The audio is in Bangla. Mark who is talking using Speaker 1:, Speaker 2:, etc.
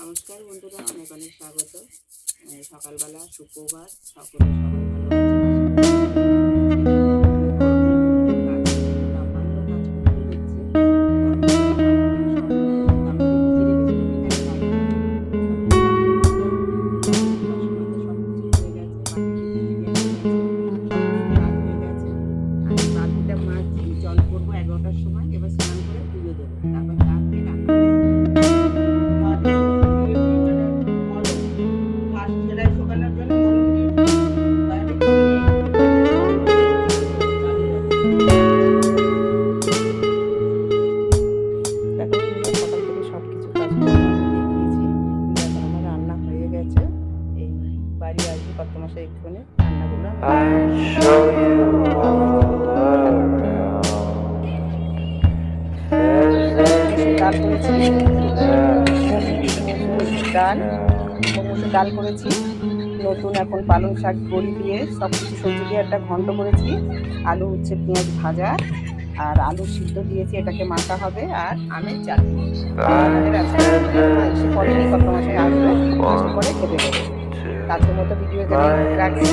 Speaker 1: নমস্কার বন্ধুরা, অনেক অনেক স্বাগত। সকালবেলা সুপ্রভাত, সকলে সবাই ভালো আছে। জল করবো 11টার সময়, এবার স্নান করে পুজো দেবো, তারপর রাত্রে রান্না। বাড়ি আসবে কত মাসে এক্ষুনি রান্নাগুলো ডাল করেছি, ডাল মসুর ডাল করেছি নতুন। এখন পালং শাক বড়ি দিয়ে সব কিছু সবজি দিয়ে একটা ঘন্ট করেছি। আলু হচ্ছে পেঁয়াজ ভাজা আর আলু সিদ্ধ দিয়েছি, এটাকে মাখা হবে। আর আমের চাটনি। পরেরই কত মাসে আসবে, মাসে পরে খেতে দেবে। আজকের মতো ভিডিও এখানে রাখছি।